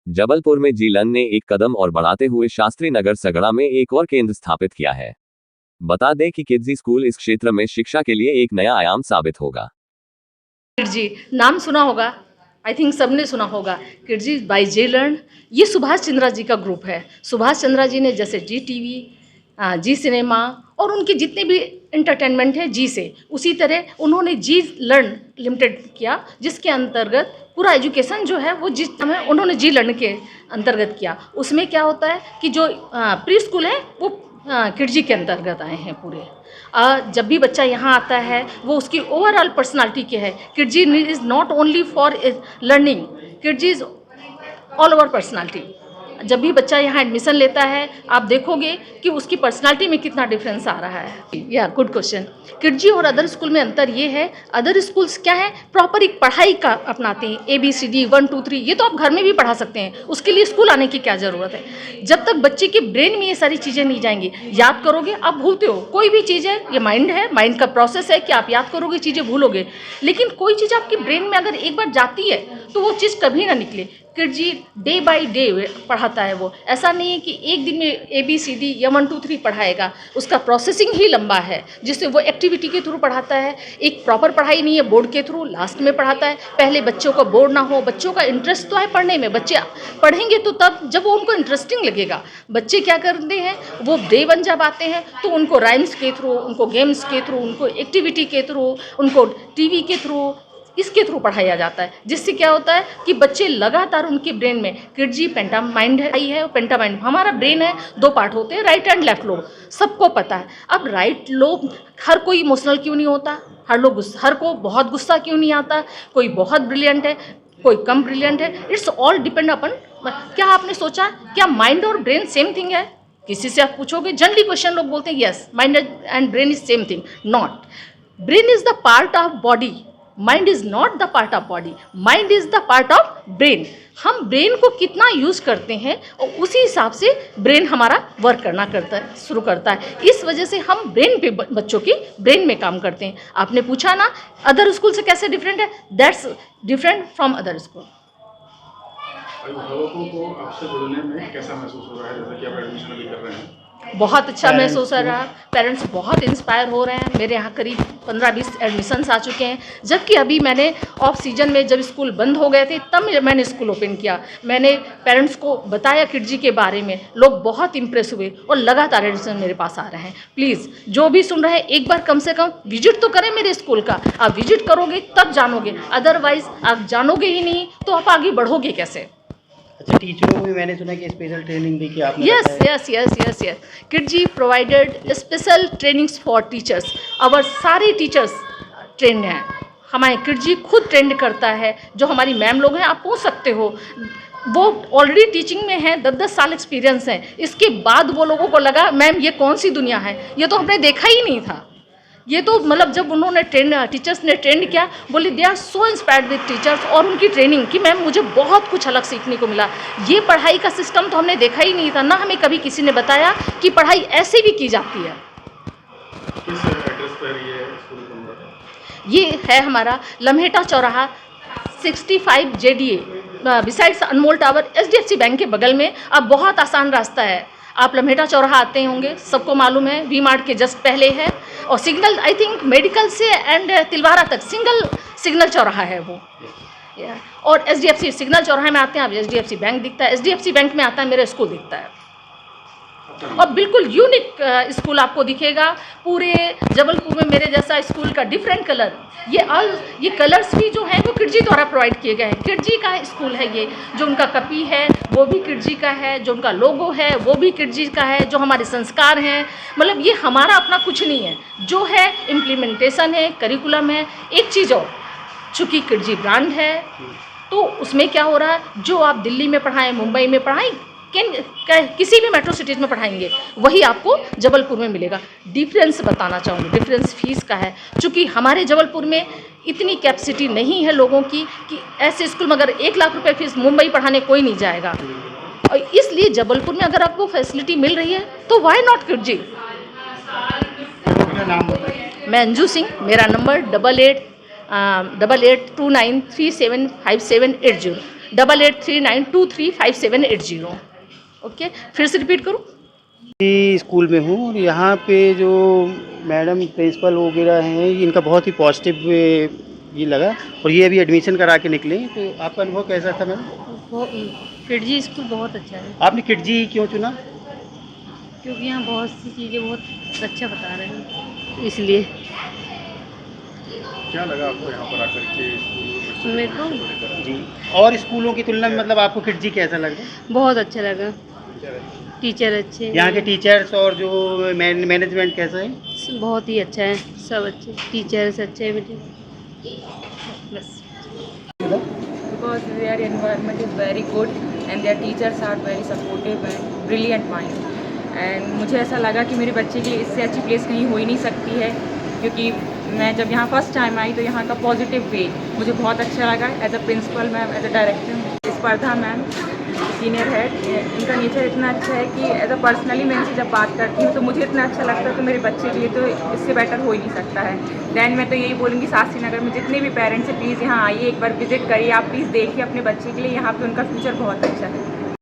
जबलपुर में जीलन ने एक कदम और बढ़ाते हुए शास्त्री नगर सगड़ा में एक और केंद्र स्थापित किया है। बता दें कि किड्जी स्कूल इस क्षेत्र में शिक्षा के लिए एक नया आयाम साबित होगा। किड्जी नाम सुना होगा, आई थिंक सबने सुना होगा। किड्जी बाय जीलन, ये सुभाष चंद्रा जी का ग्रुप है। सुभाष चंद्रा जी ने जैसे जी टीवी, जी सिनेमा और उनके जितने भी एंटरटेनमेंट है जी से, उसी तरह उन्होंने जी लर्न लिमिटेड किया, जिसके अंतर्गत पूरा एजुकेशन जो है वो जिस समय उन्होंने जी लर्न के अंतर्गत किया। उसमें क्या होता है कि जो प्री स्कूल है वो किड्जी के अंतर्गत आए हैं पूरे। जब भी बच्चा यहाँ आता है वो उसकी ओवरऑल पर्सनालिटी के है। Kidzy is not only for learning, Kidzy is all over personality. जब भी बच्चा यहाँ एडमिशन लेता है आप देखोगे कि उसकी पर्सनालिटी में कितना डिफरेंस आ रहा है। या गुड क्वेश्चन। किड्जी और अदर स्कूल में अंतर ये है, अदर स्कूल्स क्या है, प्रॉपर एक पढ़ाई का अपनाते हैं, ABCD 1 2 3, ये तो आप घर में भी पढ़ा सकते हैं, उसके लिए स्कूल आने की क्या ज़रूरत है। जब तक बच्चे के ब्रेन में ये सारी चीज़ें नहीं जाएंगी, याद करोगे आप भूलते हो, कोई भी चीज़ है ये माइंड है, माइंड का प्रोसेस है कि आप याद करोगे चीज़ें भूलोगे, लेकिन कोई चीज़ आपके ब्रेन में अगर एक बार जाती है तो वो चीज़ कभी ना निकले। किड्जी डे बाय डे पढ़ाता है। वो ऐसा नहीं है कि एक दिन में ABCD या 1 2 3 पढ़ाएगा, उसका प्रोसेसिंग ही लंबा है, जिससे वो एक्टिविटी के थ्रू पढ़ाता है। एक प्रॉपर पढ़ाई नहीं है, बोर्ड के थ्रू लास्ट में पढ़ाता है। पहले बच्चों को बोर्ड ना हो, बच्चों का इंटरेस्ट तो है पढ़ने में, बच्चे पढ़ेंगे तो तब जब वो उनको इंटरेस्टिंग लगेगा। बच्चे क्या करते हैं, वो डे 1 जब आते हैं तो उनको राइम्स के थ्रू, उनको गेम्स के थ्रू, उनको एक्टिविटी के थ्रू, उनको टीवी के थ्रू, इसके थ्रू पढ़ाया जाता है, जिससे क्या होता है कि बच्चे लगातार उनके ब्रेन में किड्जी पेंटा माइंड है, पेंटा माइंड। हमारा ब्रेन है, 2 पार्ट होते हैं, राइट एंड लेफ्ट लोब, सबको पता है। अब राइट लोब, हर कोई इमोशनल क्यों नहीं होता, हर को बहुत गुस्सा क्यों नहीं आता, कोई बहुत ब्रिलियंट है, कोई कम ब्रिलियंट है, इट्स ऑल डिपेंड अपन। क्या आपने सोचा क्या माइंड और ब्रेन सेम थिंग है? किसी से आप पूछोगे, जनरली क्वेश्चन लोग बोलते हैं yes mind and brain is same thing. Not, brain is the part of body, mind is not the part of body, mind is the part of brain. हम brain को कितना यूज़ करते हैं और उसी हिसाब से ब्रेन हमारा वर्क करना शुरू करता है। इस वजह से हम ब्रेन पे, बच्चों की ब्रेन में काम करते हैं। आपने पूछा ना अदर स्कूल से कैसे डिफरेंट है, that's different from other school. अभिभावकों को आपसे जुड़ने में कैसा महसूस हो रहा है, जैसा कि आप एडमिशन अभी कर रहे हैं? बहुत अच्छा महसूस हो रहा है, पेरेंट्स बहुत इंस्पायर हो रहे हैं। मेरे यहाँ करीब 15-20 एडमिशन्स आ चुके हैं, जबकि अभी मैंने ऑफ सीजन में जब स्कूल बंद हो गए थे तब मैंने स्कूल ओपन किया। मैंने पेरेंट्स को बताया किड्जी के बारे में, लोग बहुत इंप्रेस हुए और लगातार एडमिशन मेरे पास आ रहे हैं। प्लीज़ जो भी सुन रहे हैं एक बार कम से कम विजिट तो करें मेरे स्कूल का। आप विजिट करोगे तब जानोगे, अदरवाइज आप जानोगे ही नहीं तो आप आगे बढ़ोगे कैसे। अच्छा, टीचरों को भी मैंने सुना कि स्पेशल ट्रेनिंग दी कि आपने। Yes Kidzee provided special trainings for teachers. Our सारे टीचर्स ट्रेंड हैं, हमारे किड्जी खुद ट्रेंड करता है। जो हमारी मैम लोग हैं, आप पूछ सकते हो, वो ऑलरेडी टीचिंग में हैं, 10-10 साल एक्सपीरियंस है। इसके बाद वो लोगों को लगा मैम ये कौन सी दुनिया है, ये तो हमने देखा ही नहीं था। ये तो मतलब जब उन्होंने टीचर्स ने ट्रेंड किया, बोले they are so inspired with teachers और उनकी ट्रेनिंग कि मैम मुझे बहुत कुछ अलग सीखने को मिला। ये पढ़ाई का सिस्टम तो हमने देखा ही नहीं था, ना हमें कभी किसी ने बताया कि पढ़ाई ऐसे भी की जाती है। किस एड्रेस पर ये स्कूल बन रहा है? ये है हमारा लम्हेटा चौराहा 65 JDA बिसाइड्स अनमोल टावर, HDFC बैंक के बगल में। अब बहुत आसान रास्ता है, आप लम्हेटा चौराहा आते होंगे, सबको मालूम है, वी मार्ट के जस्ट पहले है। और सिग्नल आई थिंक मेडिकल से एंड तिलवारा तक सिग्नल चौराहा है वो। और HDFC सिग्नल चौराहे में आते हैं आप, HDFC बैंक दिखता है, HDFC बैंक में आता है मेरा स्कूल दिखता है। और बिल्कुल यूनिक स्कूल आपको दिखेगा पूरे जबलपुर में। मेरे जैसा स्कूल का डिफरेंट कलर, ये कलर्स भी जो हैं वो किड्जी द्वारा प्रोवाइड किए गए हैं। किड्जी का स्कूल है ये, जो उनका कपी है वो भी किड्जी का है, जो उनका लोगो है वो भी किड्जी का है, जो हमारे संस्कार हैं, मतलब ये हमारा अपना कुछ नहीं है, जो है इम्प्लीमेंटेशन है, करिकुलम है। एक चीज़ और, चूँकि किड्जी ब्रांड है तो उसमें क्या हो रहा है, जो आप दिल्ली में पढ़ाएं, मुंबई में पढ़ाएं, किसी भी मेट्रो सिटीज़ में पढ़ाएंगे वही आपको जबलपुर में मिलेगा। डिफरेंस बताना चाहूँगी, डिफरेंस फीस का है। चूँकि हमारे जबलपुर में इतनी कैपेसिटी नहीं है लोगों की कि ऐसे स्कूल में अगर 1 लाख रुपए फीस मुंबई पढ़ाने कोई नहीं जाएगा, और इसलिए जबलपुर में अगर आपको फैसिलिटी मिल रही है तो वाई नॉट किड्जी। मैं अंजू सिंह, मेरा नंबर 8829375780। 8839235780। ओके, फिर से रिपीट करूँ? इसी स्कूल में हूँ और यहाँ पे जो मैडम प्रिंसिपल वगैरह हैं इनका बहुत ही पॉजिटिव ये लगा और ये अभी एडमिशन करा के निकले, तो आपका अनुभव कैसा था मैम? वो किडजी स्कूल बहुत अच्छा है, आपने किडजी क्यों चुना? क्योंकि यहाँ बहुत सी चीज़ें बहुत अच्छा बता रहे हैं, इसलिए क्या लगा आपको यहाँ पर आकर के स्कूल में बच्चों मेरे को को लेकर? जी, और स्कूलों की तुलना में मतलब आपको किडजी कैसा लगा? बहुत अच्छा लगा। टीचर अच्छे हैं, यहाँ के टीचर्स और जो मैनेजमेंट कैसा है? बहुत ही अच्छा है, सब अच्छे टीचर्स अच्छे हैं बेटे, बस। Because their environment is very good and their teachers are very supportive and brilliant mind. And मुझे ऐसा लगा कि मेरे बच्चे के लिए इससे अच्छी प्लेस कहीं हो ही नहीं सकती है, क्योंकि मैं जब यहाँ फर्स्ट टाइम आई तो यहाँ का पॉजिटिव वे मुझे बहुत अच्छा लगा। As a principal ma'am, as a director Spardha ma'am, senior head, इनका नेचर इतना अच्छा है कि एज अ पर्सनली मैं इनसे जब बात करती हूँ तो मुझे इतना अच्छा लगता है, तो मेरे बच्चे के लिए तो इससे बेटर हो ही नहीं सकता है। दैन मैं तो यही बोलूँगी शास्त्री नगर में जितने भी पेरेंट्स हैं प्लीज़ यहाँ आइए, एक बार विजिट करिए, आप प्लीज़ देखिए अपने बच्चे के लिए, यहाँ पे उनका फ्यूचर बहुत अच्छा है।